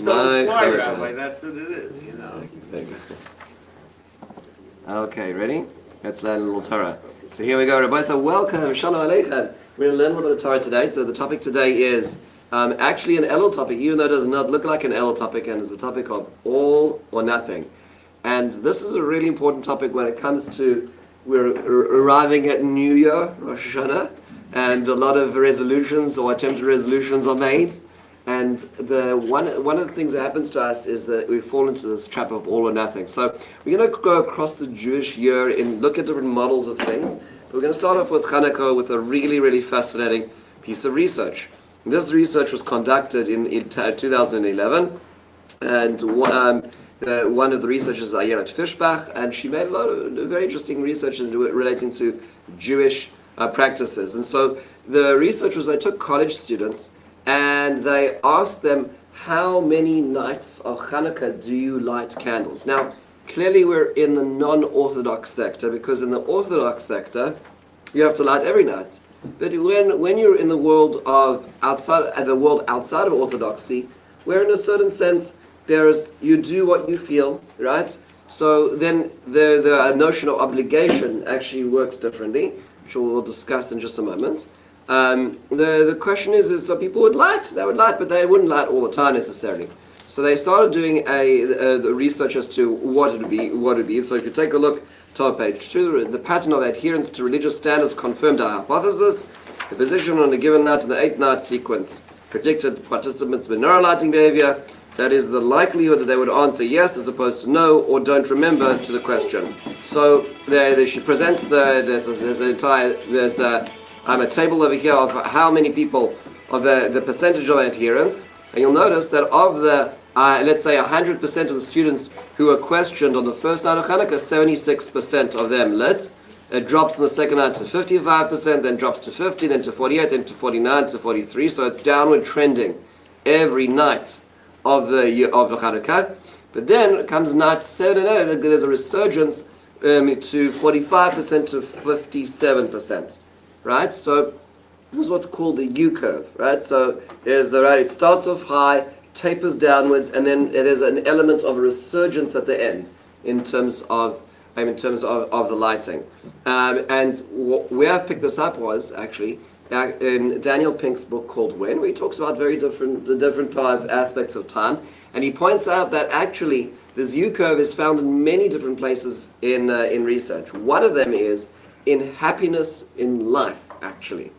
don't fly, Rabbi. That's what it is, Okay, ready? Let's learn a little Torah. So here we go, Rabbi. So welcome, Shalom Aleichem. We're going to learn a little bit of Torah today. So the topic today is actually an Elul topic, even though it does not look like an Elul topic, and it's a topic of all or nothing. And this is a really important topic when it comes to, we're arriving at New Year, Rosh Hashanah, and a lot of resolutions or attempted resolutions are made. And one of the things that happens to us is that we fall into this trap of all or nothing. So we're going to go across the Jewish year and look at different models of things. But we're going to start off with Hanukkah with a really, really fascinating piece of research. And this research was conducted in 2011, and one of the researchers is Ayelet Fishbach, and she made a lot of very interesting research relating to Jewish practices. And so the research was, they took college students and they asked them, how many nights of Hanukkah do you light candles? Now, clearly we're in the non-Orthodox sector, because in the Orthodox sector, you have to light every night. But when you're in the world outside of Orthodoxy, where in a certain sense, you do what you feel, right? So then the notion of obligation actually works differently, which we'll discuss in just a moment. The question is that people would light, but they wouldn't light all the time necessarily. So they started doing the research as to what it would be. So if you take a look, top page 2, the pattern of adherence to religious standards confirmed our hypothesis. The position on a given night in the 8-night sequence predicted participants' menorah lighting behavior. That is the likelihood that they would answer yes as opposed to no, or don't remember to the question. So she presents there's a table over here of how many people, of the percentage of adherence, and you'll notice that of the, let's say 100% of the students who were questioned on the first night of Hanukkah, 76% of them lit. It drops in the second night to 55%, then drops to 50, then to 48, then to 49, to 43, so it's downward trending every night of the Hanukkah. But then comes night 7 and 8, there's a resurgence to 45% to 57%. Right, so this is what's called the U curve. Right, so it starts off high, tapers downwards, and then there's an element of a resurgence at the end in terms of the lighting. And where I picked this up was actually in Daniel Pink's book called When, where he talks about the different aspects of time, and he points out that actually this U curve is found in many different places in research. One of them is in happiness in life, actually.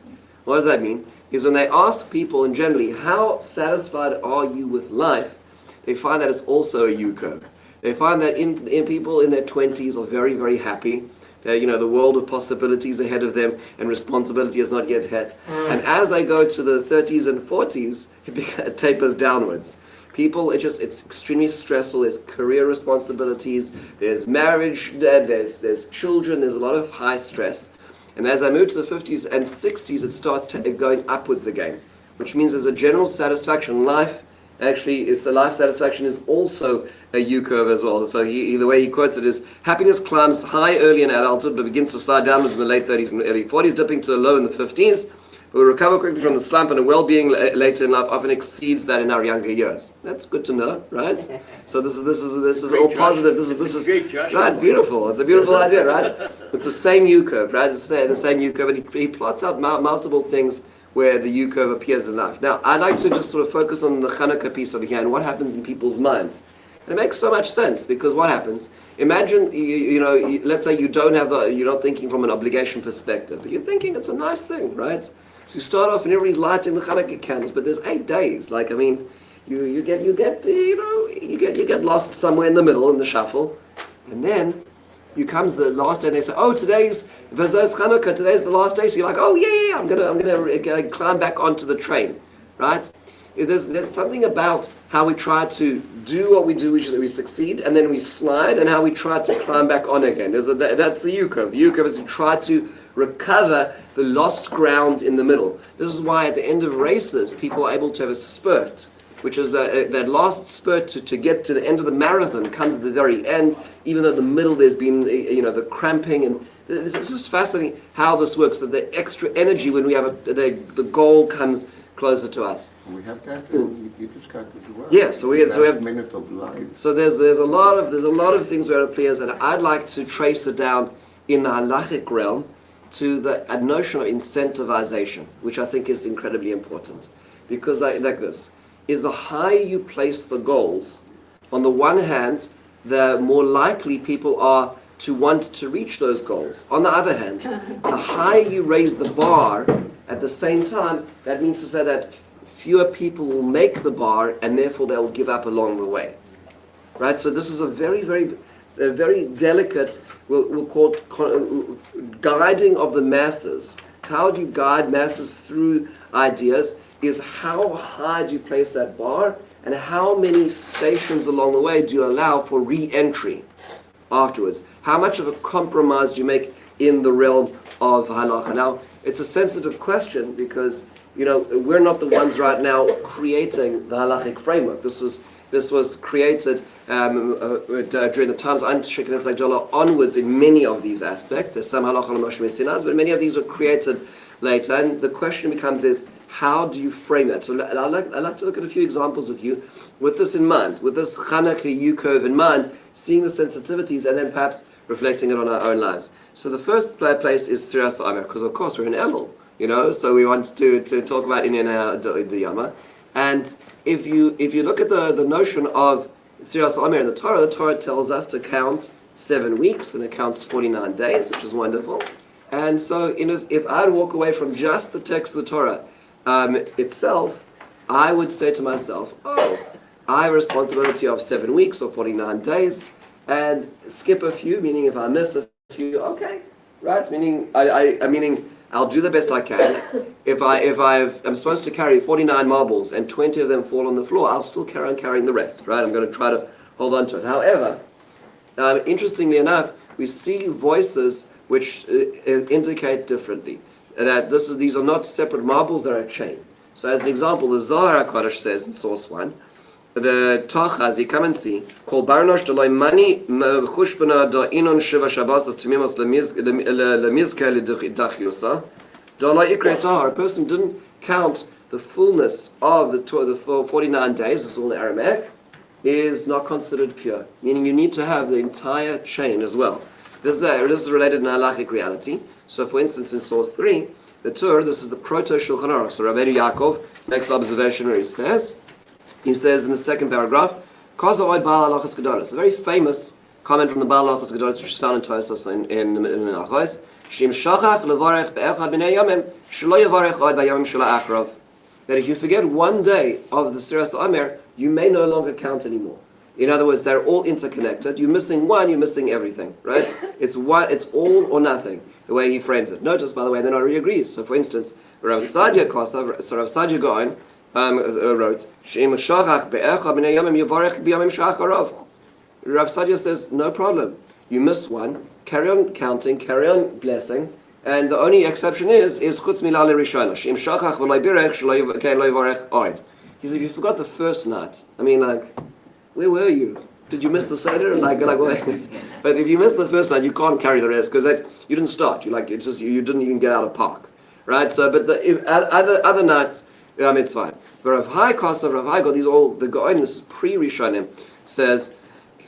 What does that mean? Is when they ask people in generally, how satisfied are you with life, they find that it's also a U-curve. They find that in people in their 20s are very, very happy. The world of possibilities ahead of them, and responsibility is not yet hit. And as they go to the 30s and 40s, it tapers downwards. People, it's extremely stressful. There's career responsibilities, there's marriage, there's children, there's a lot of high stress. And as I move to the 50s and 60s, it starts going upwards again, which means there's a general satisfaction. Life satisfaction is also a U-curve as well. So the way he quotes it is, happiness climbs high early in adulthood, but begins to slide downwards in the late 30s and early 40s, dipping to the low in the 50s. We recover quickly from the slump, and a well-being later in life often exceeds that in our younger years. That's good to know, right? So this is all positive. This is great, Josh. Right, it's beautiful. It's a beautiful idea, right? It's the same U curve, right? It's the same U curve, and he plots out multiple things where the U curve appears in life. Now, I'd like to just sort of focus on the Hanukkah piece over here and what happens in people's minds. And it makes so much sense, because what happens? Imagine, let's say you're not thinking from an obligation perspective, but you're thinking it's a nice thing, right? So you start off and everybody's lighting the Hanukkah candles, but there's 8 days. You get lost somewhere in the middle in the shuffle, and then comes the last day and they say, oh, today's Vazos Hanukkah, today's the last day. So you're like, oh yeah, I'm gonna climb back onto the train, right? There's something about how we try to do what we do, which is that we succeed, and then we slide, and how we try to climb back on again. That's the U curve. The U curve is to try to recover the lost ground in the middle. This is why at the end of races, people are able to have a spurt, which is that last spurt to get to the end of the marathon comes at the very end, even though the middle there's been the cramping, and it's just fascinating how this works. That the extra energy when we have the goal comes closer to us. We have that in Yiddishkeit as well. Yeah, so we have minute of life. So there's a lot of things where it appears, and I'd like to trace it down in the halachic realm to the notion of incentivization, which I think is incredibly important, because like this is the higher you place the goals. On the one hand, the more likely people are to want to reach those goals. On the other hand, the higher you raise the bar, at the same time, that means to say that fewer people will make the bar, and therefore they will give up along the way. Right? So this is a very delicate, we'll call it guiding of the masses. How do you guide masses through ideas is how high do you place that bar, and how many stations along the way do you allow for re-entry afterwards? How much of a compromise do you make in the realm of halacha? Now, it's a sensitive question because, we're not the ones right now creating the halachic framework. This was created during the times of Antioch onwards in many of these aspects. There's some halacha l'Moshe Messinas, but many of these were created later. And the question becomes how do you frame that? So I'd like to look at a few examples with you, with this in mind, with this Chanukah U-curve in mind, seeing the sensitivities and then perhaps reflecting it on our own lives. So the first place is Sfiras Omer, because of course we're in Elul, so we want to talk about Inyan Diyama. And if you look at the notion of Sfiras Omer in the Torah tells us to count 7 weeks, and it counts 49 days, which is wonderful. And so if I walk away from just the text of the Torah itself, I would say to myself, I have a responsibility of 7 weeks or 49 days, and skip a few, meaning if I miss a few, okay, right? Meaning meaning I'll do the best I can. If I'm supposed to carry 49 marbles and 20 of them fall on the floor, I'll still carry on carrying the rest, right? I'm going to try to hold on to it. However, interestingly enough, we see voices which indicate differently. That these are not separate marbles, they're a chain. So as an example, the Zohar HaKadosh says in source 1, the Tachaz, you come and see, called Barnosh Deloi Mani Chushbana Da Inon Shiva Shabbos Timimos Lemizke Ledachyusa Deloi Ikre Tahar. A person didn't count the fullness of the 49 days, this is all in Aramaic, is not considered pure. Meaning you need to have the entire chain as well. This is related in halachic reality. So for instance, in source 3, the Tur, this is the Proto Shulchan Aruch. So Rabbeinu Yaakov, next observation where he says in the second paragraph, Kozavoid Baal Halachas Gedolos, a very famous comment from the Baal Halachas Gedolos, which is found in Tosos in Menachos, Shim Shachach Levarech Be'echad B'nei Yomim, Shelo Yavarech Od B'Yomim Shelo Achrav. That if you forget one day of the Sfiras Omer, you may no longer count anymore. In other words, they're all interconnected. You're missing one, you're missing everything, right? It's all or nothing, the way he frames it. Notice, by the way, they're not really agrees. So, for instance, Rav Sadia Gaon wrote, Rav Sadia says, no problem. You missed one, carry on counting, carry on blessing, and the only exception is chutz milah l'rishona. She'im shachach v'lo birech shelo yivarech oid. He said, if you forgot the first night, where were you? Did you miss the Seder? Like what? But if you missed the first night, you can't carry the rest because you didn't start. You didn't even get out of park, right? So, but if other nights, it's fine. But Rav Hai Kosav, Rav Hai, these all the Goin, this is pre-Rishonim, says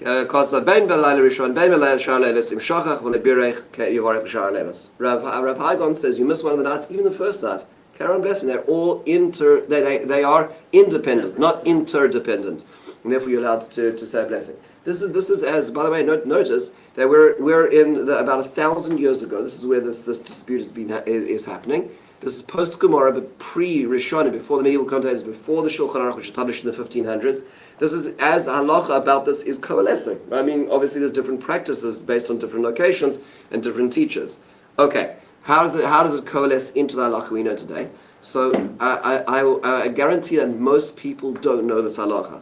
Kosav ben belayla Rishon ben belayla shar leilos im shachach v'nebirech yivarech b'shar leilos. Rav Hai says you missed one of the nights, even the first night. Carry on blessing. They're all they are independent, not interdependent. And therefore you're allowed to say a blessing. This is as, by the way, notice that we're in about 1,000 years ago. This is where this dispute is happening. This is post Gemara, but pre-Rishonim, before the medieval commentators, before the Shulchan Aruch, which was published in the 1500s. This is as halacha about this is coalescing. I mean, obviously there's different practices based on different locations and different teachers. Okay, how does it coalesce into the halacha we know today? So I guarantee that most people don't know this halacha.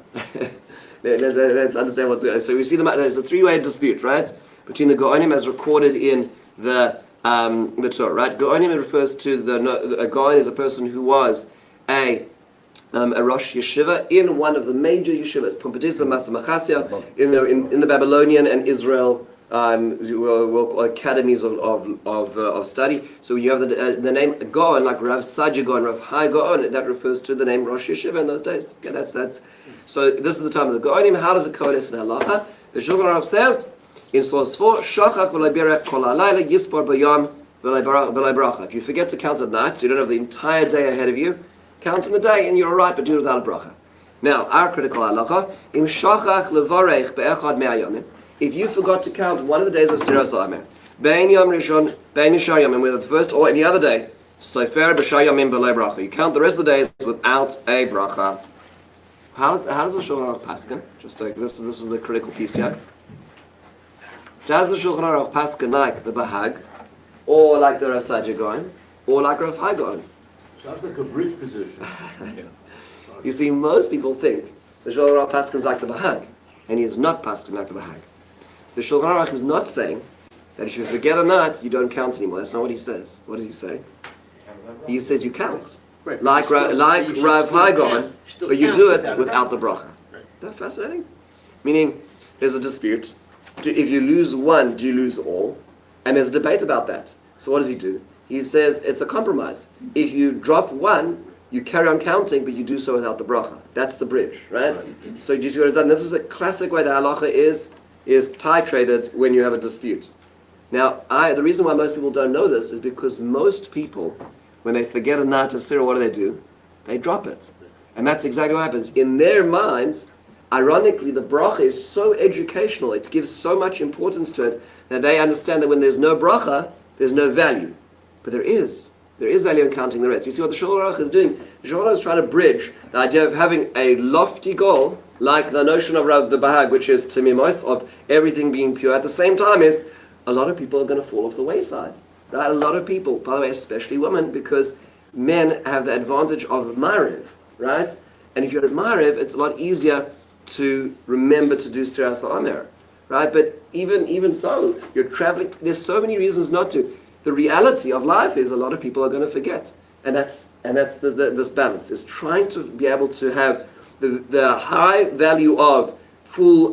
Let's understand what's going on. So we see there's a three-way dispute, right, between the Go'onim as recorded in the Torah, right? Go'onim refers to a Go'on is a person who was a Rosh Yeshiva in one of the major yeshivas, Pumbedisa, Masa Machasya, in the Babylonian and Israel we'll call academies of study. So when you have the name Gaon, like Rav Saji Gaon, Rav Hai Gaon, that refers to the name Rosh Yeshiva in those days. Okay, that's. So this is the time of the Gaonim. How does it coalesce in halacha? The Shulchan Aruch says in source 4, Shachach v'lo berach kol halayla yispor b'yom v'lo bracha. If you forget to count at night, so you don't have the entire day ahead of you, count in the day and you're all right, but do it without a bracha. Now, our critical halacha, im shachach levarech be'echad me'ayomim. If you forgot to count one of the days of Siras Omer, bein yom rishon, bein mishar yomim, whether the first or any other day, sofer b'shar yomim b'lo bracha. You count the rest of the days without a bracha. How does the Shulchan Aruch paskin? Just like this is the critical piece here. Does the Shulchan Aruch paskin like the Bahag, or like the Rav Saji Gaon, or like Rav Hai Gaon? Sounds like a bridge position. You see, most people think the Shulchan Aruch paskins like the Bahag, and he is not paskin like the Bahag. The Shulchan Aruch is not saying that if you forget a night, you don't count anymore. That's not what he says. What does he say? He says you count. Right. Like Rav Hai Gaon, but you do it without the bracha. Right. Isn't that fascinating? Meaning, there's a dispute. If you lose one, do you lose all? And there's a debate about that. So what does he do? He says it's a compromise. If you drop one, you carry on counting, but you do so without the bracha. That's the bridge, right? So do you see what it's done? This is a classic way the halacha is titrated when you have a dispute. Now, the reason why most people don't know this is because most people, when they forget a night of Sirah, what do? They drop it. And that's exactly what happens. In their minds, ironically, the bracha is so educational, it gives so much importance to it, that they understand that when there's no bracha, there's no value. But there is. There is value in counting the rest. You see what the Shulchan Aruch is doing? The Shulchan Aruch is trying to bridge the idea of having a lofty goal, like the notion of the Bahag, which is Timimos, of everything being pure. At the same time is, a lot of people are going to fall off the wayside. Right? A lot of people, by the way, especially women, because men have the advantage of Mariv, right? And if you're at Mariv, it's a lot easier to remember to do Siras Omer, right? But even so, you're traveling. There's so many reasons not to. The reality of life is a lot of people are going to forget, and that's this balance is trying to be able to have the high value of a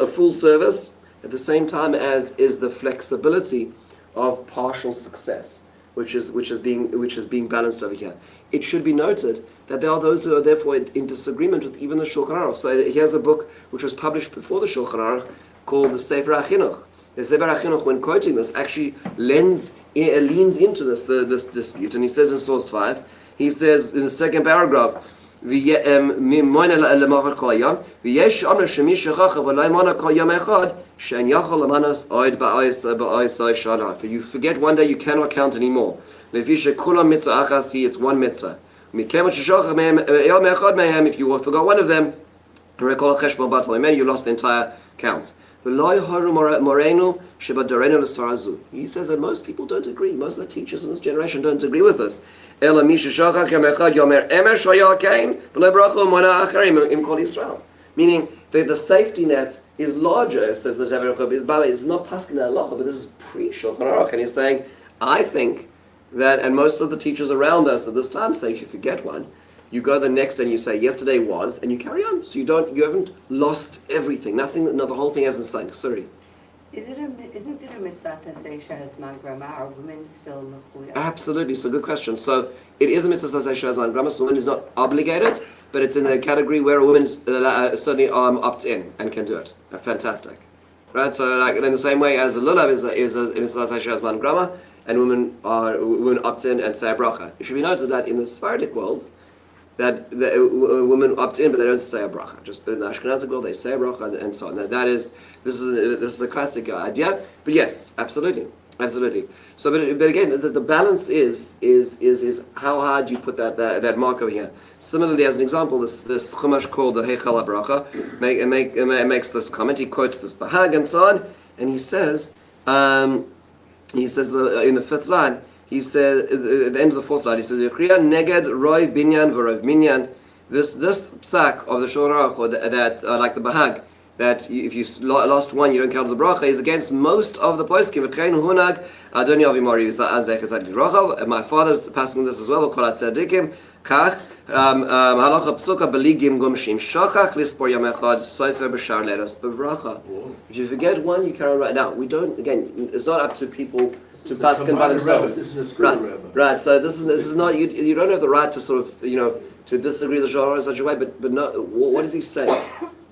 full service at the same time as is the flexibility of partial success, which is being balanced over here. It should be noted that there are those who are therefore in disagreement with even the Shulchan Aruch. So here's a book which was published before the Shulchan Aruch called the Sefer HaChinuch. The Sefer HaChinuch, when quoting this, actually leans into this dispute, and he says in source 5, he says in the second paragraph, if you forget one day, you cannot count anymore. It's one mitzvah. If you forgot one of them, you lost the entire count. He says that most people don't agree. Most of the teachers in this generation don't agree with us. Meaning that the safety net is larger, says the Sefer HaChinuch. By the way, it's not Paskin Halacha, but this is pre-Shulchan Aruch. And he's saying, I think that, and most of the teachers around us at this time say, if you forget one, you go the next and you say, yesterday was, and you carry on. So you haven't lost everything. The whole thing hasn't sunk. Sorry. Isn't it a mitzvah to say Shehazman Grama? Are women still mechuyev? Absolutely. So good question. So it is a mitzvah to say Shehazman Grama. So woman is not obligated, but it's in the category where a woman is certainly opt in and can do it. Fantastic. Right? So like in the same way as a lulav is a mitzvah to say Shehazman Grama, and women opt in and say a bracha. It should be noted that in the Sephardic world, that the women opt in, but they don't say a bracha. Just in the Ashkenazic world, they say a bracha and so on. Now, this is a classic idea. But yes, absolutely. So, but again, the balance is how hard you put that mark over here. Similarly, as an example, this chumash called the Heichal HaBracha makes this comment. He quotes this Bahag and so on, and he says in the fifth line. He said at the end of the fourth line, he says, "Neged roiv binyan v'roiv minyan." This psak of the Shulchan Aruch that like the Bahag, that if you lost one, you don't count the bracha, is against most of the poskim. V'chein hunag Adoni Avimori. My father's passing this as well. Kol hatzadikim kach Halacha psuka beligim gumshim shachach lispor yom echad sofer b'shar leros b'vracha. If you forget one, you carry on right now. We don't. Again, it's not up to people to paskin by themselves. This is a school rabbi. Right. So this is not. You don't have the right to sort of to disagree with the Zohar in such a way. But no. What is he saying?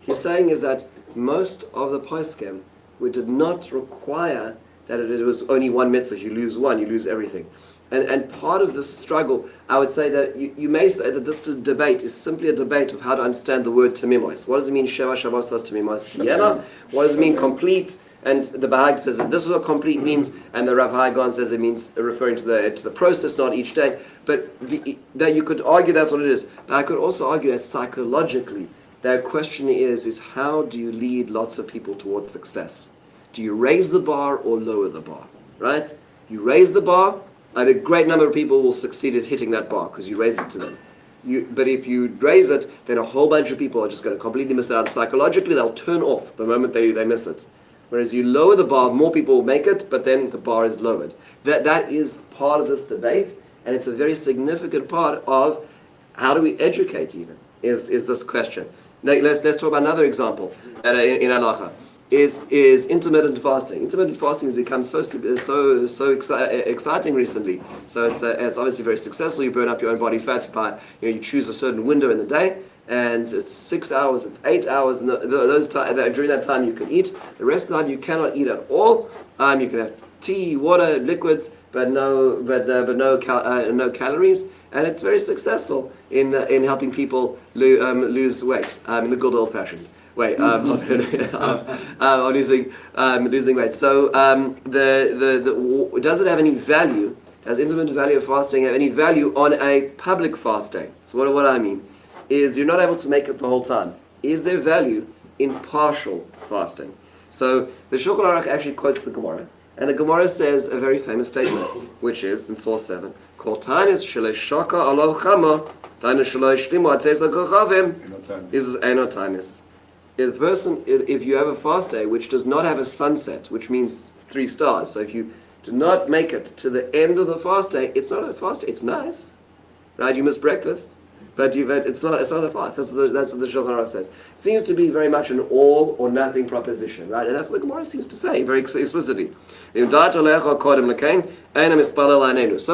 He's saying is that most of the poskim we did not require that it was only one mitzvah. If you lose one, you lose everything. And part of this struggle, I would say that you may say that this debate is simply a debate of how to understand the word tamimos. What does it mean, Sheva Shabbos tamimos tiyena? What does it mean, complete? And the Bahag says that this is what complete means, and the Rav Haigon says it means referring to the process, not each day. But that you could argue that's what it is. But I could also argue that psychologically, the question is how do you lead lots of people towards success? Do you raise the bar or lower the bar? Right? You raise the bar, and a great number of people will succeed at hitting that bar because you raise it to them. But if you raise it, then a whole bunch of people are just going to completely miss it out. Psychologically, they'll turn off the moment they miss it. Whereas you lower the bar, more people will make it, but then the bar is lowered. That is part of this debate, and it's a very significant part of how do we educate even, is this question. Now, let's talk about another example in halacha. Is intermittent fasting. Intermittent fasting has become so exciting recently. So it's obviously very successful. You burn up your own body fat by you choose a certain window in the day, and it's 6 hours, it's 8 hours, and during that time you can eat. The rest of the time you cannot eat at all. You can have tea, water, liquids, but no calories, and it's very successful in helping people lose weight in the good old-fashioned way on losing weight. So does it have any value? Does intermittent value of fasting have any value on a public fasting? So what I mean is you're not able to make it the whole time. Is there value in partial fasting? So the Shulchan Aruch actually quotes the Gemara, and the Gemara says a very famous statement, which is in source 7, Kol tanis shelo shaka alav chama, tanis shelo ishlimu atzesa kochavim, is eno tanis. If you have a fast day which does not have a sunset, which means 3 stars, so if you do not make it to the end of the fast day, it's not a fast day. It's nice, right? You missed breakfast, but it's not a fast. That's what the Shulchan Aruch says. It seems to be very much an all or nothing proposition, right? And that's what the Gemara seems to say very explicitly. So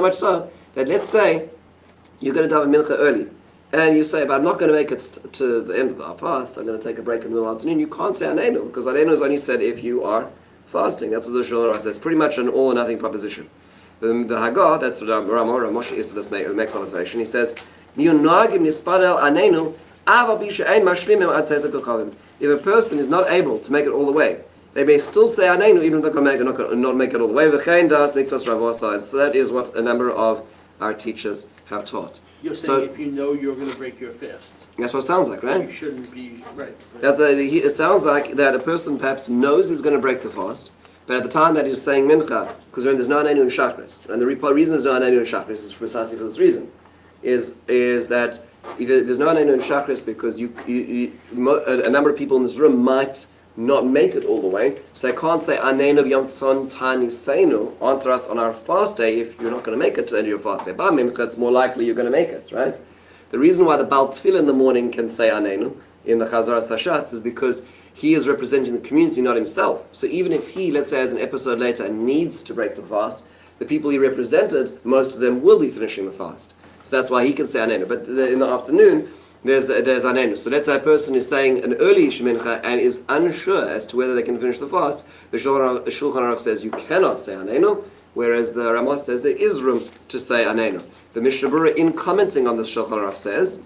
much so that let's say you're going to daven mincha early, and you say, but I'm not going to make it to the end of the fast, I'm going to take a break in the middle of the afternoon. You can't say Anenu, because Anenu is only said if you are fasting. That's what the Shulchan Aruch says. Pretty much an all or nothing proposition. The Haggah, that's what Ramosh is, this makes conversation. He says, if a person is not able to make it all the way, they may still say Anenu, even if they not make it all the way. And so that is what a number of our teachers have taught. You're saying if you know you're going to break your fast. That's what it sounds like, right? You shouldn't be, right. It sounds like that a person perhaps knows he's going to break the fast, but at the time that he's saying mincha, because there's no anenu in shachris, and the reason there's no anenu in shachris is precisely for this reason, is that there's no anenu in shachris because a number of people in this room might not make it all the way, so they can't say anenu b'yom tani seinu, answer us on our fast day if you're not going to make it to the end of your fast day. But mincha, it's more likely you're going to make it, right? The reason why the Baal Tefillah in the morning can say Anenu in the Chazar Sashatz is because he is representing the community, not himself. So even if he, let's say, as an episode later, needs to break the fast, the people he represented, most of them will be finishing the fast. So that's why he can say Anenu. But in the afternoon, there's Anenu. So let's say a person is saying an early Shemincha and is unsure as to whether they can finish the fast. The Shulchan Aruch says you cannot say Anenu, whereas the Ramah says there is room to say Anenu. The Mishnah Berurah, in commenting on this Shulchan Aruch, says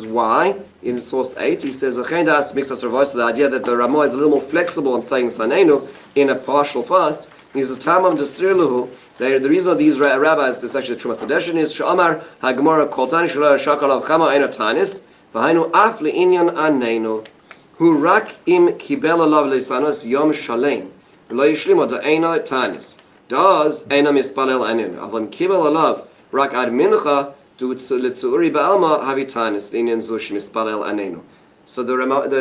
why in source 8 he says the idea that the Ramah is a little more flexible in saying Sanenu in a partial fast. He says the reason of these rabbis, it's actually the Trumas Hadeshin, is Sha'amar HaGemara Koltani Shelo Shakalav Chama Eino Tanis V'hainu Af Le'inyan Anenu Hu Rak Im Kibel Alav Leisanos Yom Shalem Lo Yishlimo Da'eino Tanis Does Eino Mispalel Anenu Avon Kibel Alav Rak Ad Mincha Du Litzuuri Ba'alma Havitanis Le'inyan Zush Mispalel Anenu. So the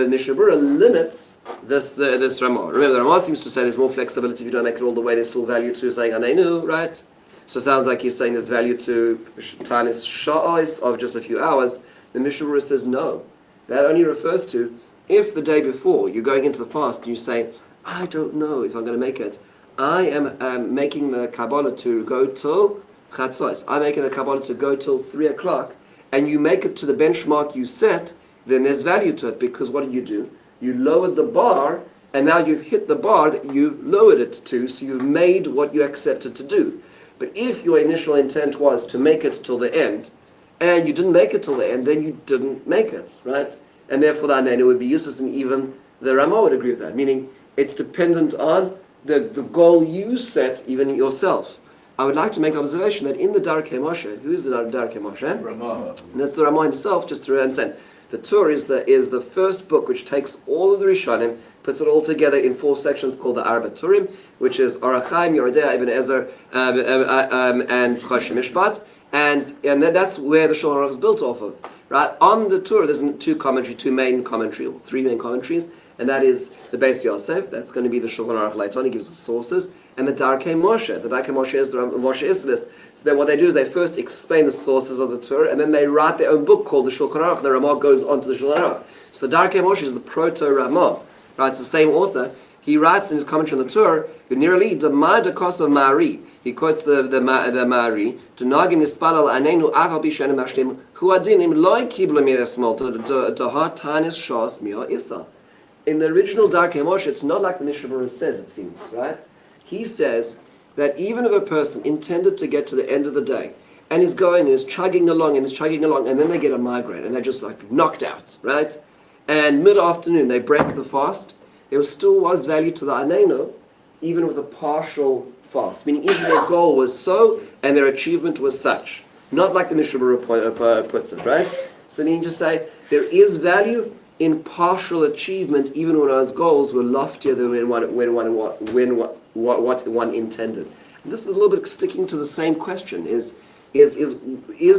Mishnah Berurah limits this Ramah. Remember, the Ramah seems to say there's more flexibility if you don't make it all the way. There's still value to saying Anenu, right? So it sounds like he's saying there's value to tanis sha'os of just a few hours. The Mishnah Berurah says no. That only refers to if the day before you're going into the fast and you say, I don't know if I'm going to make it. I am making the Kabbalah to go till Chatzos. I'm making the Kabbalah to go till 3 o'clock, and you make it to the benchmark you set, then there's value to it, because what did you do? You lowered the bar, and now you've hit the bar that you've lowered it to, so you've made what you accepted to do. But if your initial intent was to make it till the end, and you didn't make it till the end, then you didn't make it, right? And therefore the Anenu would be useless, and even the Ramah would agree with that, meaning it's dependent on the goal you set, even yourself. I would like to make observation that in the Darkei Moshe, who is the Darkei Moshe? Ramah. And that's the Ramah himself, just to understand. The Torah is the first book which takes all of the Rishonim, puts it all together in 4 sections called the Arba Turim, which is Orach Chaim, Yerodea, Ibn Ezer, and Choshen Mishpat, and that's where the Shulchan Aruch is built off of. Right? On the Torah, there's two main commentary, or 3 main commentaries, and that is the Beis Yosef, that's going to be the Shulchan Aruch later on, he gives us sources, and the Darkei Moshe. The Darkei Moshe is the Moshe Isserles. So then what they do is they first explain the sources of the Torah, and then they write their own book called the Shulchan Aruch, and the Ramah goes on to the Shulchan Aruch. So Darkei Moshe is the proto-Ramah. Right? It's the same author. He writes in his commentary on the Torah, nearly the Ma'adakos of Ma'ari. He quotes the Ma'ari, to Nagim Nispalal Anenu Achal Bishanim Ashtim, Hu Adinim Loi Kibla Mi'esmol, to Ha Tanis Shas Mi'ah Isa. In the original Darkei Moshe, it's not like the Mishnah Berurah says, it seems, right? He says that even if a person intended to get to the end of the day, and is chugging along, and then they get a migraine, and they're just like knocked out, right? And mid-afternoon, they break the fast, there still was value to the Anenu, even with a partial fast. Meaning even their goal was so, and their achievement was such. Not like the Mishnah Berurah puts it, right? So meaning to say, there is value in partial achievement, even when one's goals were loftier than what one intended. And this is a little bit sticking to the same question: is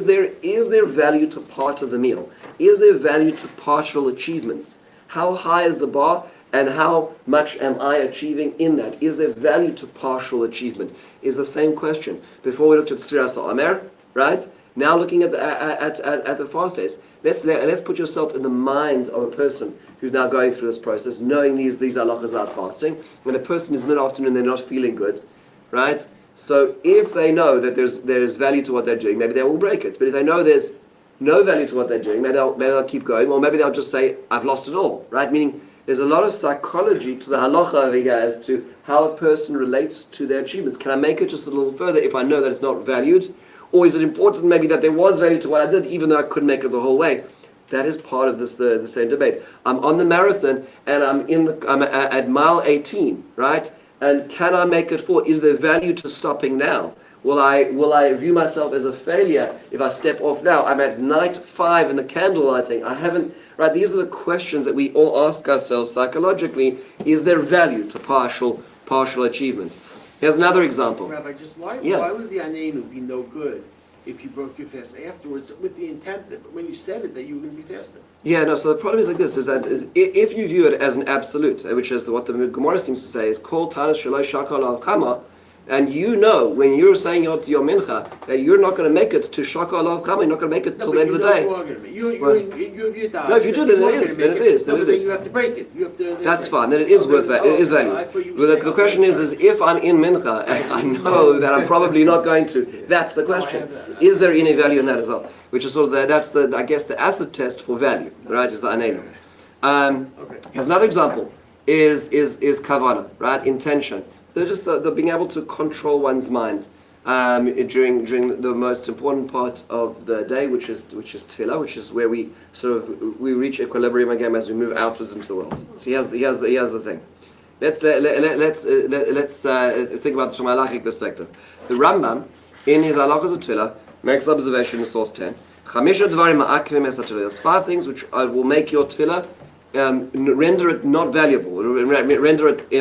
there value to part of the meal? Is there value to partial achievements? How high is the bar, and how much am I achieving in that? Is there value to partial achievement? Is the same question. Before we looked at Sfiras HaOmer, right? Now looking at the fast days. Let's put yourself in the mind of a person who's now going through this process, knowing these halachas about fasting. When a person is mid-afternoon, they're not feeling good, right? So if they know that there's value to what they're doing, maybe they will break it. But if they know there's no value to what they're doing, maybe they'll keep going, or maybe they'll just say, I've lost it all, right? Meaning there's a lot of psychology to the halacha over here as to how a person relates to their achievements. Can I make it just a little further if I know that it's not valued? Or is it important maybe that there was value to what I did, even though I couldn't make it the whole way? That is part of this the same debate. I'm on the marathon and I'm at mile 18, right? And can I make it forward? Is there value to stopping now? Will I view myself as a failure if I step off now? I'm at night 5 in the candle lighting. I haven't, right? These are the questions that we all ask ourselves psychologically. Is there value to partial achievements? Here's another example. Rabbi, just why would the Anenu be no good if you broke your fast afterwards with the intent that when you said it that you were going to be fasting? Yeah, no, so the problem is like this, is that if you view it as an absolute, which is what the Gemara seems to say, is kol tanis shaloi shakal al chama, and you know when you're saying your mincha that you're not going to make it to shakal al chama, you're not going to make it till the end of the day. You No, if you do, then it is. Then you have to break it. You have to. That's fine. Then it is worth it. It is value. But the question is if I'm in mincha and I know that I'm probably not going to, that's the question. Is there any value in that as well? Which is sort of that's the acid test for value, right? Is the anenu. Here's another example. Is kavana, right? Intention. They're just the being able to control one's mind during the most important part of the day, which is tefillah, which is where we reach equilibrium again as we move outwards into the world. So he has the thing. Let's think about this from a halachic perspective. The Rambam in his halachas of tefillah makes the observation in source 10. There's 5 things which will make your tefillah render it not valuable, render it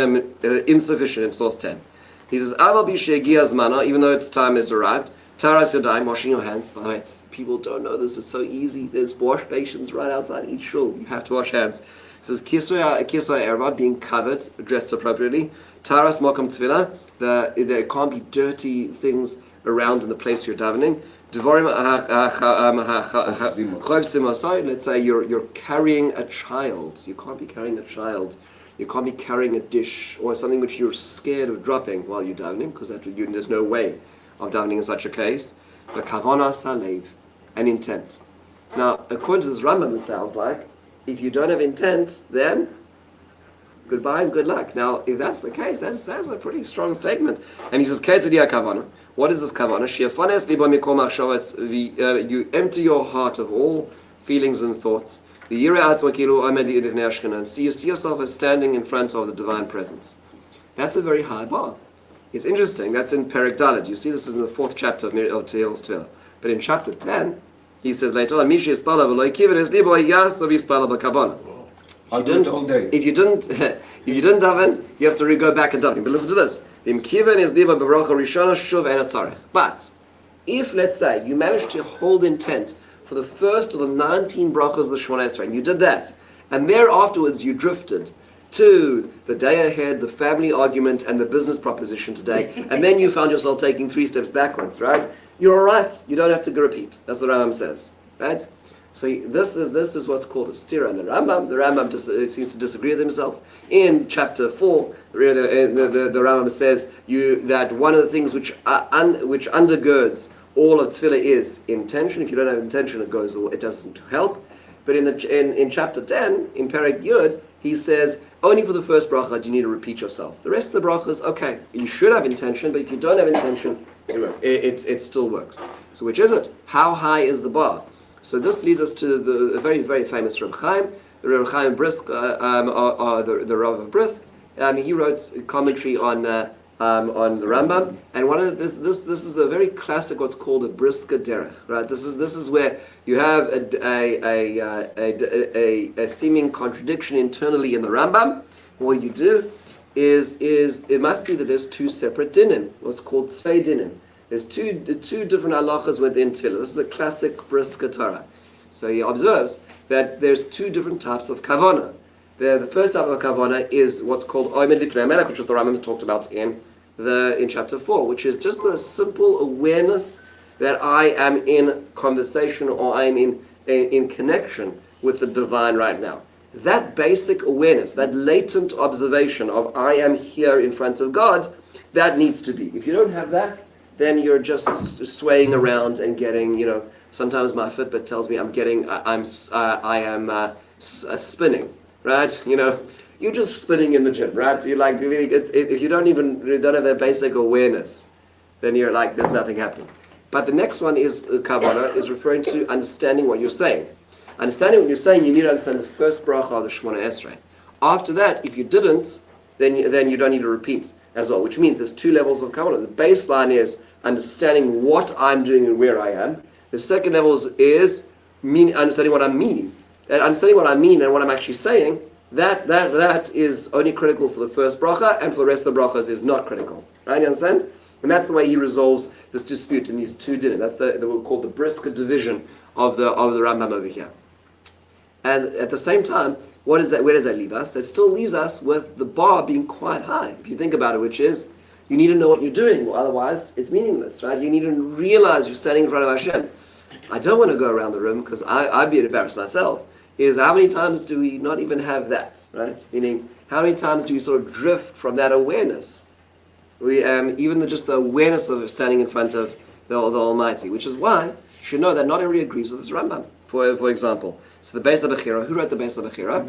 insufficient in source 10. He says, even though its time is arrived, taras yadayim, washing your hands. By the way, people don't know this, it's so easy. There's wash stations right outside each shul. You have to wash hands. It says, kisoi erva, being covered, dressed appropriately. Taras makam tefillah, there can't be dirty things around in the place you're davening. Let's say you're carrying a child. You can't be carrying a child. You can't be carrying a dish or something which you're scared of dropping while you're davening, because there's no way of davening in such a case. But kavana salev, an intent. Now, according to this Rambam, it sounds like if you don't have intent, then goodbye and good luck. Now, if that's the case, that's a pretty strong statement. And he says, kavana. What is this kavana? You empty your heart of all feelings and thoughts. And see yourself as standing in front of the divine presence. That's a very high bar. It's interesting. That's in Perek Dalet. You see, this is in the 4th chapter of Tehil's Tefillah. But in chapter 10, he says later on, if you didn't daven, you have to go back and daven. But listen to this. But if, let's say, you managed to hold intent for the first of the 19 brachos of the Shemona Esrei, and you did that, and there afterwards you drifted to the day ahead, the family argument, and the business proposition today, and then you found yourself taking 3 steps backwards, right? You're all right. You don't have to repeat. That's what Rambam says, right? So this is what's called a stira in the Rambam. The Rambam seems to disagree with himself. In chapter 4, the Rambam says that one of the things which undergirds all of tefillah is intention. If you don't have intention, it doesn't help. But in chapter 10, in Perek Yud, he says only for the first bracha do you need to repeat yourself. The rest of the brachas, okay, you should have intention, but if you don't have intention, it still works. So which is it? How high is the bar? So this leads us to the very, very famous Reb Chaim, the Reb Chaim Brisk, the Rav of Brisk. He wrote a commentary on the Rambam, and one of this is the very classic what's called a Briska derech, right? This is where you have a seeming contradiction internally in the Rambam. What you do is it must be that there's 2 separate dinim, what's called tzvei dinim. There's two different halachas within tefillah. This is a classic Briska Torah. So he observes that there's 2 different types of kavana. The first type of kavana is what's called oimed lifnei melech, which is the Rambam talked about in chapter 4, which is just the simple awareness that I am in conversation or I am in connection with the divine right now. That basic awareness, that latent observation of I am here in front of God, that needs to be. If you don't have that, then you're just swaying around and getting, sometimes my Fitbit tells me I am spinning, right? You're just spinning in the gym, right? You're like, if you don't have that basic awareness, then you're like, there's nothing happening. But the next one is kavana, is referring to understanding what you're saying. Understanding what you're saying, you need to understand the first bracha of the Shemona Esrei. After that, if you didn't, then you don't need to repeat as well, which means there's 2 levels of kavana. The baseline is understanding what I'm doing and where I am. The second level is understanding what I mean. And understanding what I mean and what I'm actually saying, that is only critical for the first bracha, and for the rest of the brachas is not critical. Right? You understand? And that's the way he resolves this dispute in these 2 dinim. That's what we call the Briska division of the Rambam over here. And at the same time, where does that leave us? That still leaves us with the bar being quite high, if you think about it, which is you need to know what you're doing, or otherwise it's meaningless, right? You need to realize you're standing in front of Hashem. I don't want to go around the room because I'd be embarrassed myself. Is how many times do we not even have that, right? Meaning, how many times do we sort of drift from that awareness? We even just the awareness of standing in front of the Almighty, which is why you should know that not everybody agrees with this Rambam. For example, so the Beis HaBechira, who wrote the Beis HaBechira?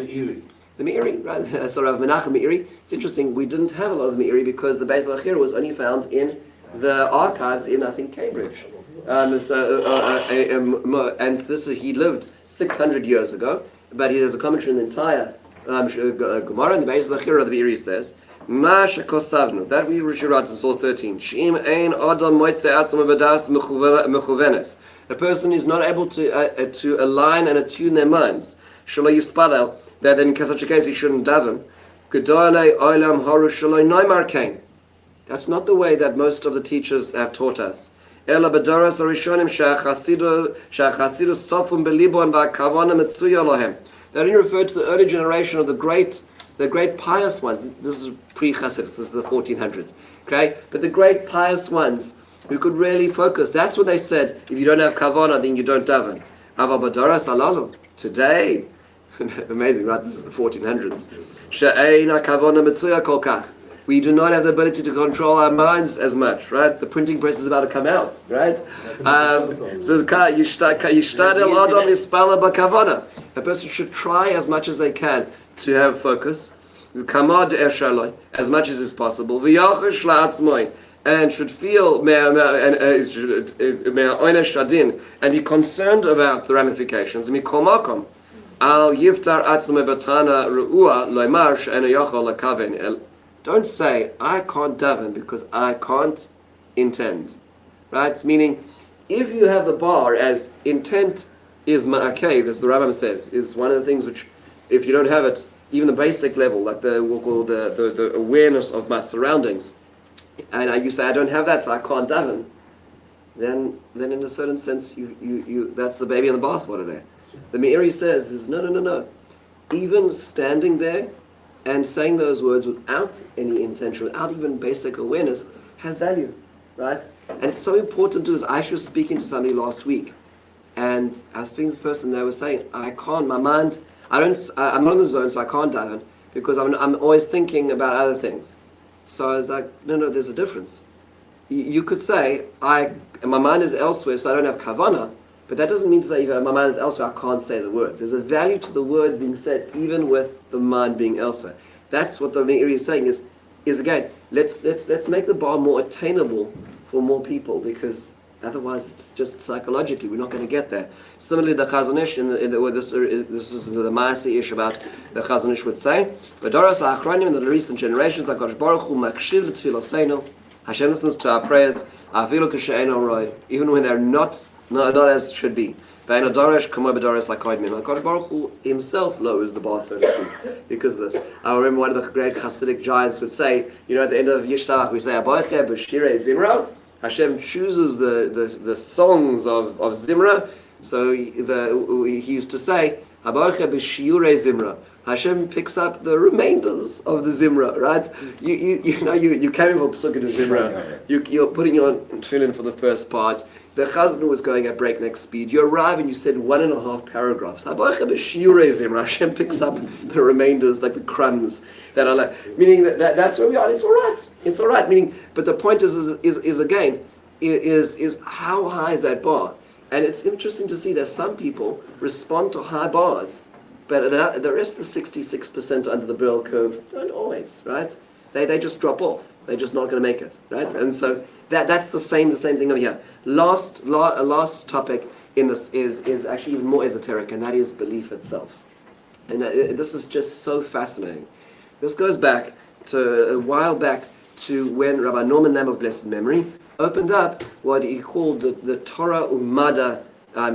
The Meiri, right? So Rav Menachem Meiri. It's interesting, we didn't have a lot of the Meiri because the Beis HaBechira was only found in the archives in, I think, Cambridge. And he lived 600 years ago, but he has a commentary in the entire Gemara, and the Beis HaBechira, the Meiri says, Ma shekosavnu, that we wrote in Source 13, She'im ein adam moitze atzma b'das mechuvenes. A person is not able to align and attune their minds. Shelo yispadel, that in such a case he shouldn't daven. Gedolei olam haru shelo noimar kein. That's not the way that most of the teachers have taught us. Ela b'doros harishonim she'achasidu tzofum belibon v'akavana metzuya lohem. They only refer to the early generation of the great pious ones. This is pre-Chassidus, this is the 1400s. Okay? But the great pious ones who could really focus. That's what they said. If you don't have kavana, then you don't daven. Ava b'doras halalu. Today, amazing, right? This is the 1400s. She'eina kavana mitzuya kol kach. We do not have the ability to control our minds as much, right? The printing press is about to come out, right? So yishtadel adam yispala b'kavana. A person should try as much as they can to have focus, as much as is possible, and should feel and be concerned about the ramifications. Don't say, I can't daven because I can't intend. Right? Meaning, if you have the bar as intent is ma'akev, as the Rambam says, is one of the things which, if you don't have it, even the basic level, like we'll call the awareness of my surroundings, and you say, I don't have that, so I can't daven, then in a certain sense, you that's the baby in the bathwater there. The Meiri says, is no. Even standing there and saying those words without any intention, without even basic awareness, has value, right? And it's so important to this. I was speaking to somebody last week, and I was speaking to this person, they were saying, I can't, my mind, I'm not in the zone, so I can't daven, because I'm always thinking about other things. So I was like, no, there's a difference. You could say, my mind is elsewhere, so I don't have kavanah, but that doesn't mean to say, my mind is elsewhere, I can't say the words. There's a value to the words being said, even with the mind being elsewhere. That's what the Meiri is saying, is again, let's make the bar more attainable for more people, because otherwise it's just psychologically, we're not going to get there. Similarly, the Chazon Ish, this is the Maasi Ish about the Chazon Ish would say, V'doras ha'achronim, in the recent generations, HaKadosh Baruch Hu makshiv l'tfiloseinu, Hashem listens to our prayers, afilu k'she'eino roi, even when they're not as it should be. Ve'eino doresh k'mo b'doras ha'kodmim. HaKadosh Baruch Hu himself lowers the bar, so to speak, because of this. I remember one of the great Hasidic giants would say, at the end of Yishtach, we say, Aboiche b'shirei zimra. Hashem chooses the songs of Zimra. So he used to say, Habaruch b'shiurei Zimra. Hashem picks up the remainders of the Zimra, right? You carry for Pesukah to Zimra. You're putting on tefillin for the first part. The Chazan was going at breakneck speed. You arrive and you said 1.5 paragraphs. Habaruch b'shiurei Zimra. Hashem picks up the remainders, like the crumbs that are like, meaning that's where we are. It's all right. Meaning, but the point is again, is how high is that bar? And it's interesting to see that some people respond to high bars, but the rest of the 66% under the bell curve don't always, right? They just drop off. They're just not going to make it, right? And so that's the same thing over here. Last topic in this is actually even more esoteric, and that is belief itself. And this is just so fascinating. This goes back to a while back to when Rabbi Norman Lamb of blessed memory opened up what he called the Torah Umada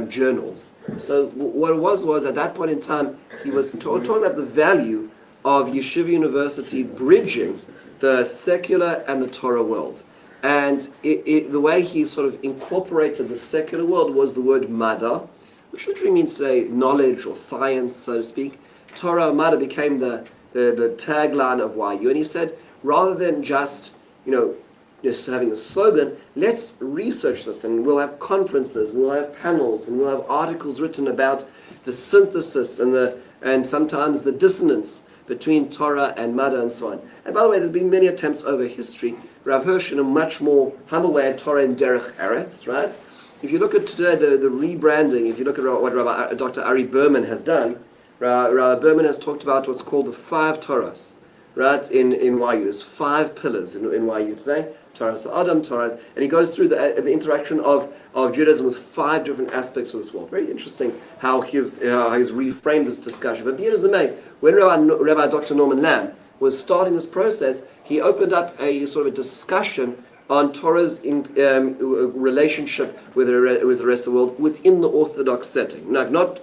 journals. So what it was at that point in time, he was talking about the value of Yeshiva University bridging the secular and the Torah world. And the way he sort of incorporated the secular world was the word Mada, which literally means to say knowledge or science, so to speak. Torah Umada became the tagline of YU, and he said, rather than just having a slogan, let's research this, and we'll have conferences, and we'll have panels, and we'll have articles written about the synthesis and sometimes the dissonance between Torah and Mada and so on. And by the way, there's been many attempts over history. Rav Hirsch, in a much more humble way, at Torah and Derech Eretz, right? If you look at today the rebranding, if you look at what Dr. Ari Berman has done, Rabbi Berman has talked about what's called the 5 Torahs, right, in YU. There's 5 pillars in YU today. Torah Adam, Torah, and he goes through the interaction of Judaism with 5 different aspects of this world. Very interesting how he's reframed this discussion. But be it as it may, when Rabbi Dr. Norman Lamb was starting this process, he opened up a sort of a discussion on Torah's relationship with the rest of the world within the Orthodox setting. Not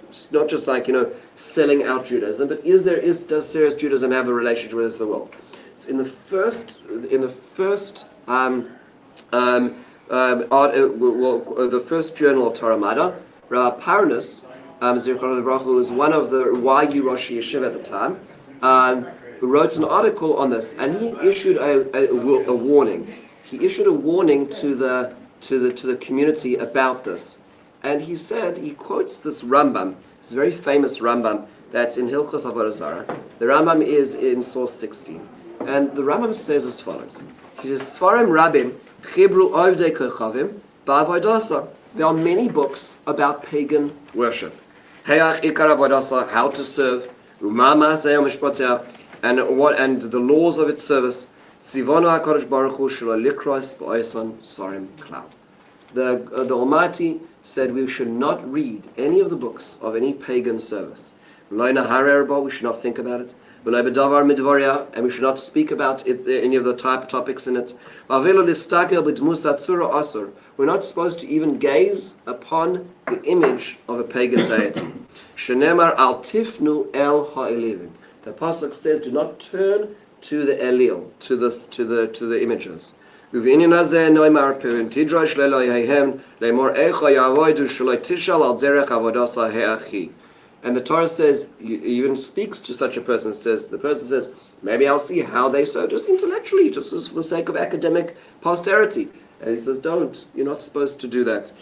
just like selling out Judaism, but does serious Judaism have a relationship with the rest of the world? So in the first the first journal of Torah Mada, Rabbi Parnas, Zichrono Livracha, who was one of the YU Rosh Yeshiva at the time, who wrote an article on this, and he issued a warning. He issued a warning to the to the community about this. And he said, he quotes this Rambam, this very famous Rambam that's in Hilchos Avodah Zarah. The Rambam is in source 16. And the Rambam says as follows. He says, Svarim Rabim, Chibru Ovdei Kochavim, Ba'avodah. There are many books about pagan worship. Heach Ikar Avodah, how to serve, Uma Ma'aseh Mishpatzeh, and the laws of its service. Sivonu HaKadosh Baruch Hu Shelo Likros Ba'oson Sarim Klal. The Almighty said we should not read any of the books of any pagan service. We should not think about it. And we should not speak about it, any of the topics in it. We're not supposed to even gaze upon the image of a pagan deity. Shenemar al tifnu el ha'elivim. The pasuk says, do not turn to the elil, to the images. And the Torah says, even speaks to such a person, the person says, maybe I'll see how they serve, just intellectually, just for the sake of academic posterity. And he says, don't, you're not supposed to do that.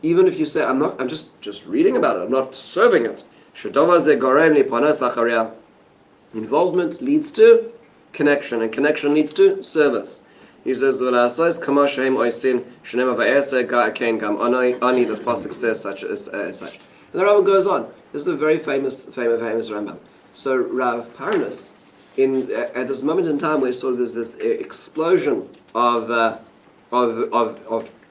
Even if you say, I'm just reading about it, I'm not serving it. Involvement leads to connection, and connection leads to service. He says, the pasuk says such as such. And the Rambam goes on. This is a very famous Rambam. So Rav Parnas, at this moment in time where sort of there's this explosion of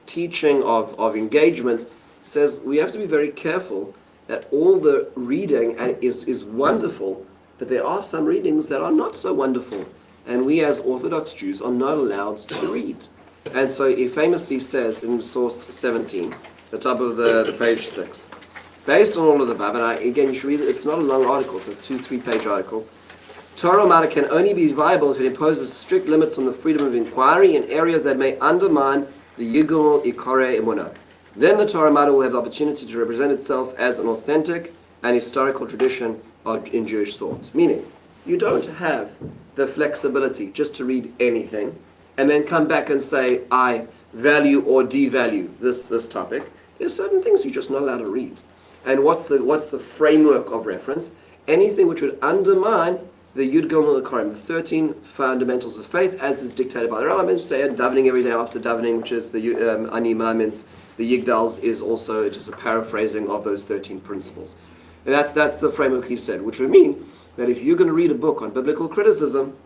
teaching, of engagement, says we have to be very careful that all the reading is wonderful, but there are some readings that are not so wonderful. And we as Orthodox Jews are not allowed to read. And so he famously says in source 17, the top of the page 6, based on all of the above, and again you should read it, it's not a long article, it's a 2-3 page article. Torah matter can only be viable if it imposes strict limits on the freedom of inquiry in areas that may undermine the Yigul Ikare Emunah. Then the Torah matter will have the opportunity to represent itself as an authentic and historical tradition in Jewish thought. Meaning, you don't have the flexibility just to read anything and then come back and say, I value or devalue this topic. There's certain things you're just not allowed to read. And what's the framework of reference? Anything which would undermine the Yud Gimel Ikarim, the 13 fundamentals of faith, as is dictated by the Rambam. Say davening every day after davening, which is the Ani Ma'amins, the Yigdals, is also just a paraphrasing of those 13 principles. And that's the framework he said, which would mean that if you're going to read a book on biblical criticism,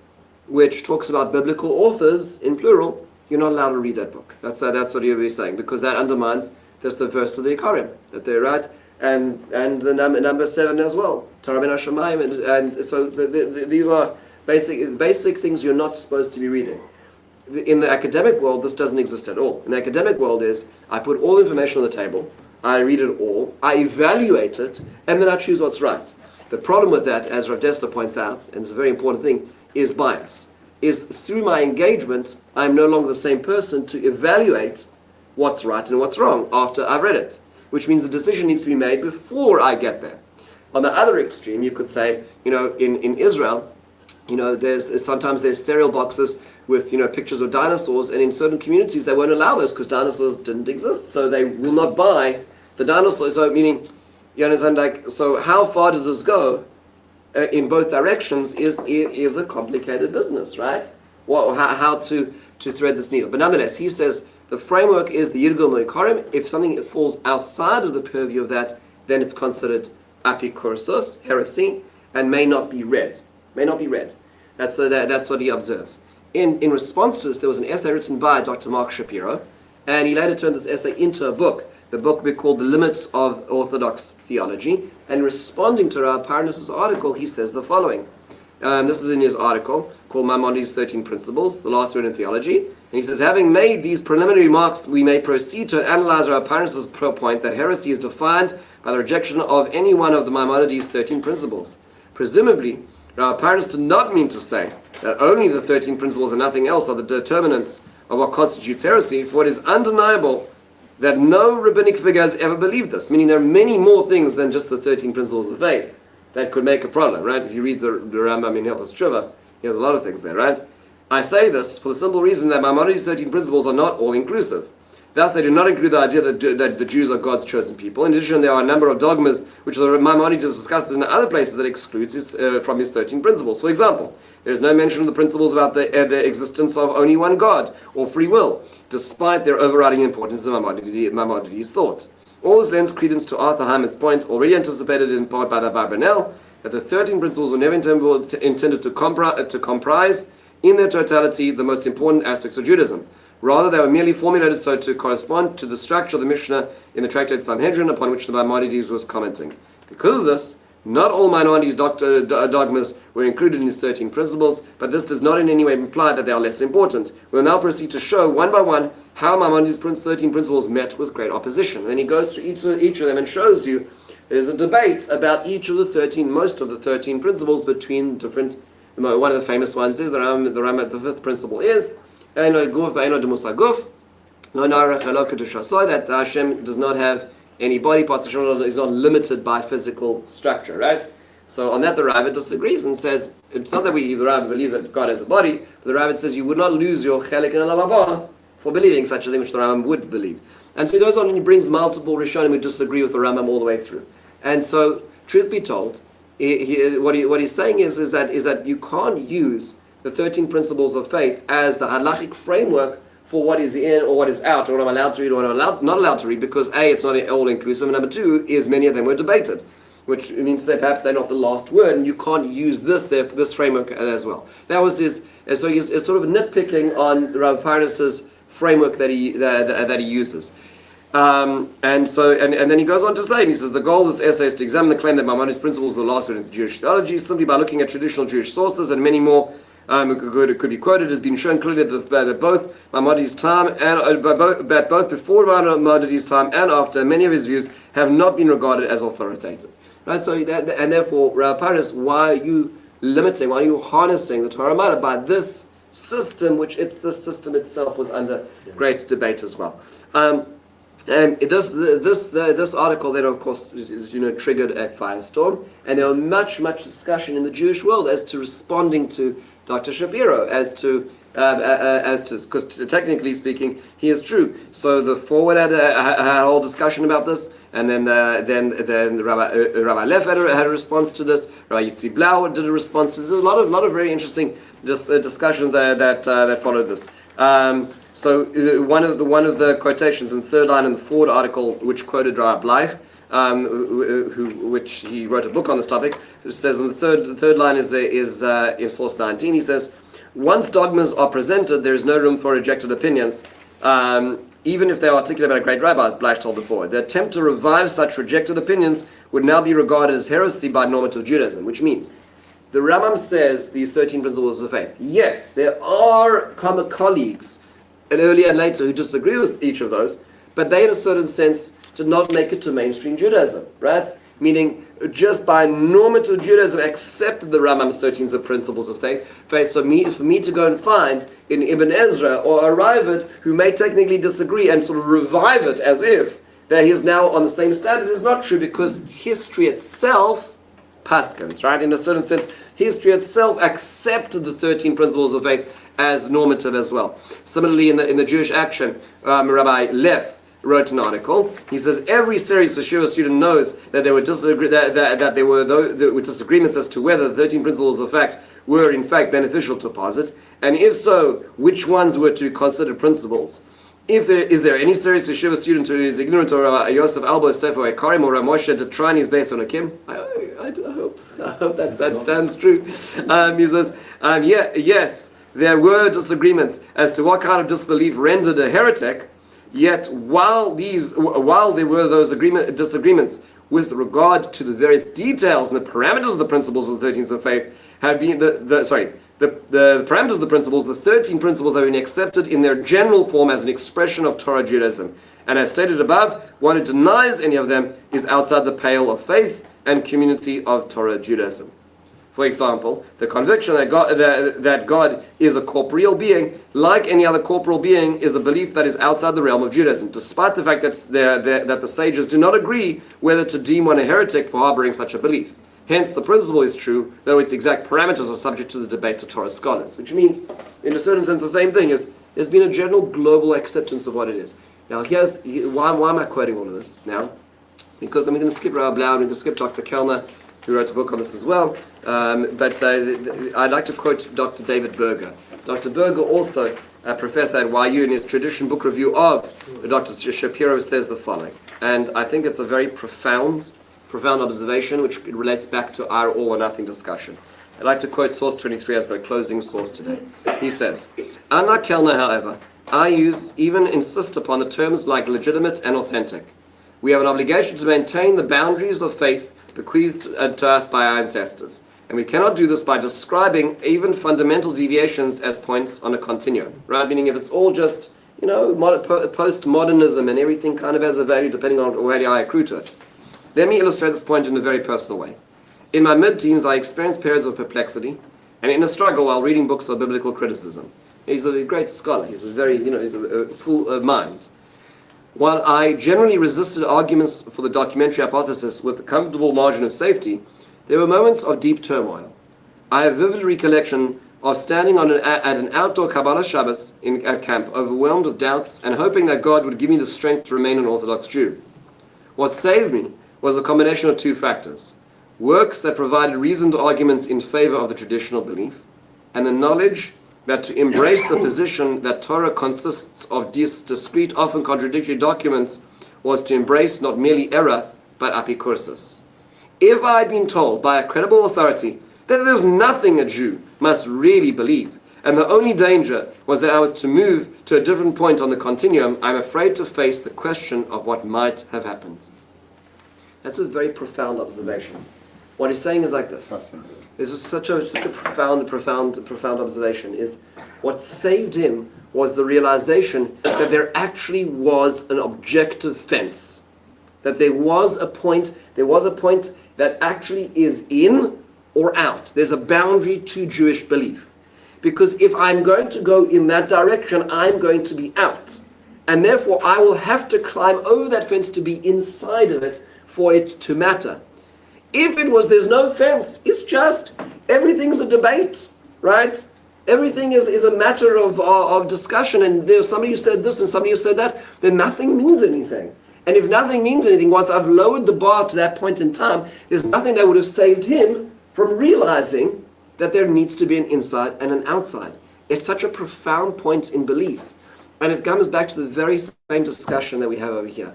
which talks about biblical authors in plural, you're not allowed to read that book. That's what you'll be saying, because that undermines just the verse of the Ikarim that they're right, and the number 7 as well, Torah ben Hashemayim, and so these are basic things you're not supposed to be reading. In the academic world, this doesn't exist at all. In the academic world is, I put all information on the table, I read it all, I evaluate it, and then I choose what's right. The problem with that, as Rav Dessler points out, and it's a very important thing, is bias. Is through my engagement, I'm no longer the same person to evaluate what's right and what's wrong after I've read it, which means the decision needs to be made before I get there. On the other extreme, you could say, in Israel, sometimes there's cereal boxes with pictures of dinosaurs, and in certain communities they won't allow those because dinosaurs didn't exist, so they will not buy the dinosaurs. So meaning, you understand, so how far does this go in both directions is a complicated business, right? Well, how to thread this needle. But nonetheless, he says the framework is the Yirgul Moikarim. If something falls outside of the purview of that, then it's considered apikursus, heresy, and may not be read. That's what he observes. In response to this, there was an essay written by Dr. Mark Shapiro, and he later turned this essay into a book. The book we call The Limits of Orthodox Theology. And responding to Rav Parnas' article, he says the following. This is in his article called Maimonides' 13 Principles, the last word in theology. And he says, having made these preliminary remarks, we may proceed to analyze Rav Parnas' point that heresy is defined by the rejection of any one of the Maimonides' 13 principles. Presumably, Rav Parnas did not mean to say that only the 13 principles and nothing else are the determinants of what constitutes heresy, for it is undeniable that no rabbinic figure has ever believed this, meaning there are many more things than just the 13 principles of faith that could make a problem, right? If you read the Rambam in Hilchos Tshuva, he has a lot of things there, right? I say this for the simple reason that Maimonides' 13 principles are not all-inclusive. Thus, they do not include the idea that the Jews are God's chosen people. In addition, there are a number of dogmas which the Maimonides discusses in other places that excludes from his 13 principles. For example, there is no mention of the principles about the existence of only one God or free will, despite their overriding importance in Maimonides' thought. All this lends credence to Arthur Hyman's point, already anticipated in part by Brunel, that the 13 principles were never intended to comprise in their totality the most important aspects of Judaism. Rather, they were merely formulated so to correspond to the structure of the Mishnah in the tractate Sanhedrin upon which the Maimonides was commenting. Because of this, not all Maimonides' dogmas were included in his 13 principles, but this does not in any way imply that they are less important. We will now proceed to show one by one how Maimonides' 13 principles met with great opposition. And then he goes through each of them and shows you there's a debate about each of the 13, most of the 13 principles between different. One of the famous ones is the fifth principle is that Hashem does not have any body parts, is not limited by physical structure, right? So on that the Rava disagrees and says, it's not that the Rava believes that God has a body, but the Rava says you would not lose your chelik and alam for believing such a thing which the Rambam would believe. And so he goes on and he brings multiple Rishonim who disagree with the Rambam all the way through. And so, truth be told, what he's saying is that you can't use the 13 principles of faith as the halachic framework for what is in or what is out, or what I'm allowed to read or what I'm not allowed to read, because A, it's not all-inclusive, and number two, is many of them were debated, which means to say perhaps they're not the last word, and you can't use this framework as well. That was his, and so he's sort of nitpicking on Rav Parnas's framework that he uses. And then he goes on to say, and he says, the goal of this essay is to examine the claim that Maimonides' principles are the last word in Jewish theology, simply by looking at traditional Jewish sources, and many more could be quoted. Has been shown clearly that both Maimonides' time and both before Maimonides' time and after, many of his views have not been regarded as authoritative. Right. So and therefore, Rav Paris, why are you limiting? Why are you harnessing the Torah Matter by this system, which the system itself was under great debate as well. And this article then, of course, triggered a firestorm, and there was much discussion in the Jewish world as to responding to Dr. Shapiro, as to because technically speaking, he is true. So the Forward had a whole discussion about this, and then Rabbi Leff had a response to this. Rabbi Yitzi Blau did a response to this. There's a lot of very interesting discussions that followed this. So one of the quotations in the third line in the Ford article, which quoted Rabbi Bleich, which he wrote a book on this topic, it says in the third line is in source 19. He says, once dogmas are presented, there is no room for rejected opinions, even if they are articulated by great rabbis, Bleich told the Ford. The attempt to revive such rejected opinions would now be regarded as heresy by normative Judaism, which means the Rambam says these 13 principles of faith. Yes, there are common colleagues, and earlier and later, who disagree with each of those, but they, in a certain sense, did not make it to mainstream Judaism, right? Meaning, just by normative Judaism, accepted the Rambam's 13 principles of faith. So for me to go and find in Ibn Ezra or a Ravid who may technically disagree and sort of revive it as if that he is now on the same standard is not true, because history itself paskins, right? In a certain sense, history itself accepted the 13 principles of faith as normative as well. Similarly, in the Jewish Action, Rabbi Leff wrote an article. He says every serious Yeshiva student knows that there were disagreements as to whether the 13 principles of fact were in fact beneficial to posit, and if so, which ones were to consider principles. Is there any serious Yeshiva student who is ignorant of Yosef Albo Sefer Karim or Ramoshe Detrani based on Akim? I hope that stands true. He says, yes, there were disagreements as to what kind of disbelief rendered a heretic. Yet, while there were those disagreements with regard to the various details and the parameters of the principles of the 13 of faith, have been the parameters of the principles, the 13 principles have been accepted in their general form as an expression of Torah Judaism. And as stated above, one who denies any of them is outside the pale of faith and community of Torah Judaism. For example, the conviction that God is a corporeal being, like any other corporeal being, is a belief that is outside the realm of Judaism, despite the fact that the sages do not agree whether to deem one a heretic for harboring such a belief. Hence, the principle is true, though its exact parameters are subject to the debate of Torah scholars, which means, in a certain sense, the same thing is there's been a general global acceptance of what it is. Now, why am I quoting all of this now? Because I'm going to skip Rav Blau, I'm going to skip Dr. Kellner, who wrote a book on this as well. But I'd like to quote Dr. David Berger. Dr. Berger, also a professor at YU, in his tradition book review of Dr. Shapiro, says the following. And I think it's a very profound observation, which relates back to our all or nothing discussion. I'd like to quote source 23 as the closing source today. He says, unlike Kellner, however, I even insist upon the terms like legitimate and authentic. We have an obligation to maintain the boundaries of faith bequeathed to us by our ancestors. And we cannot do this by describing even fundamental deviations as points on a continuum, right? Meaning if it's all just, postmodernism and everything kind of has a value depending on where I accrue to it. Let me illustrate this point in a very personal way. In my mid-teens, I experienced periods of perplexity and in a struggle while reading books of biblical criticism. He's a great scholar. He's he's a full mind. While I generally resisted arguments for the documentary hypothesis with a comfortable margin of safety, there were moments of deep turmoil. I have vivid recollection of standing at an outdoor Kabbalah Shabbos at camp, overwhelmed with doubts and hoping that God would give me the strength to remain an Orthodox Jew. What saved me was a combination of two factors: works that provided reasoned arguments in favor of the traditional belief, and the knowledge that to embrace the position that Torah consists of discrete, often contradictory documents was to embrace not merely error, but apikursus. If I had been told by a credible authority that there's nothing a Jew must really believe, and the only danger was that I was to move to a different point on the continuum, I'm afraid to face the question of what might have happened. That's a very profound observation. What he's saying is like this. This is such a profound observation. Is what saved him was the realization that there actually was an objective fence. That there was a point that actually is in or out. There's a boundary to Jewish belief. Because if I'm going to go in that direction, I'm going to be out. And therefore, I will have to climb over that fence to be inside of it for it to matter. If it was, there's no fence, it's just, everything's a debate, right? Everything is a matter of discussion, and there's somebody who said this and somebody who said that, then nothing means anything. And if nothing means anything, once I've lowered the bar to that point in time, there's nothing that would have saved him from realizing that there needs to be an inside and an outside. It's such a profound point in belief. And it comes back to the very same discussion that we have over here.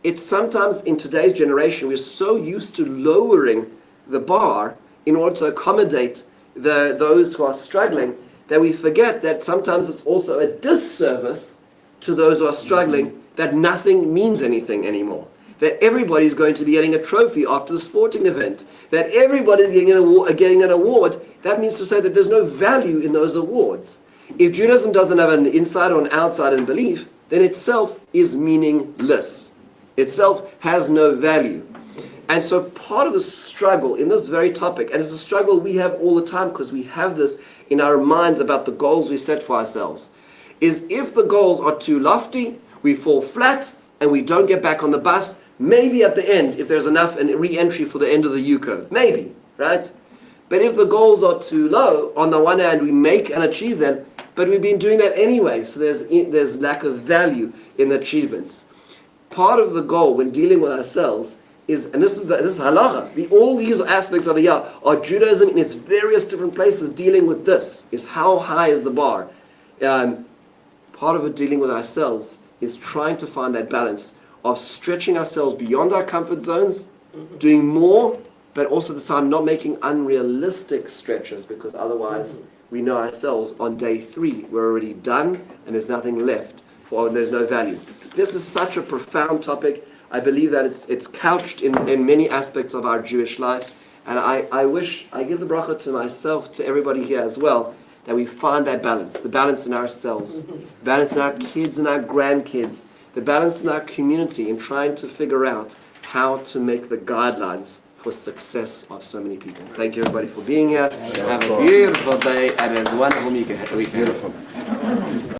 It's sometimes in today's generation, we're so used to lowering the bar in order to accommodate those who are struggling that we forget that sometimes it's also a disservice to those who are struggling that nothing means anything anymore. That everybody's going to be getting a trophy after the sporting event. That everybody's getting an award. That means to say that there's no value in those awards. If Judaism doesn't have an inside or an outside in belief, then itself is meaningless. Itself has no value. And so part of the struggle in this very topic, and it's a struggle we have all the time because we have this in our minds about the goals we set for ourselves, is if the goals are too lofty, we fall flat and we don't get back on the bus, maybe at the end, if there's enough and re-entry for the end of the U-curve, maybe, right? But if the goals are too low, on the one hand, we make and achieve them, but we've been doing that anyway, so there's lack of value in the achievements. Part of the goal when dealing with ourselves is, and this is halacha, all these aspects of Yah are Judaism in its various different places dealing with this, is how high is the bar. Part of it dealing with ourselves is trying to find that balance of stretching ourselves beyond our comfort zones, doing more, but also the time not making unrealistic stretches, because otherwise we know ourselves on day 3 we're already done and there's nothing left, or there's no value. This is such a profound topic. I believe that it's couched in many aspects of our Jewish life, and I give the bracha to myself, to everybody here as well, that we find that balance, the balance in ourselves, the balance in our kids and our grandkids, the balance in our community in trying to figure out how to make the guidelines for success of so many people. Thank you everybody for being here. Have a beautiful day and a wonderful week. Beautiful.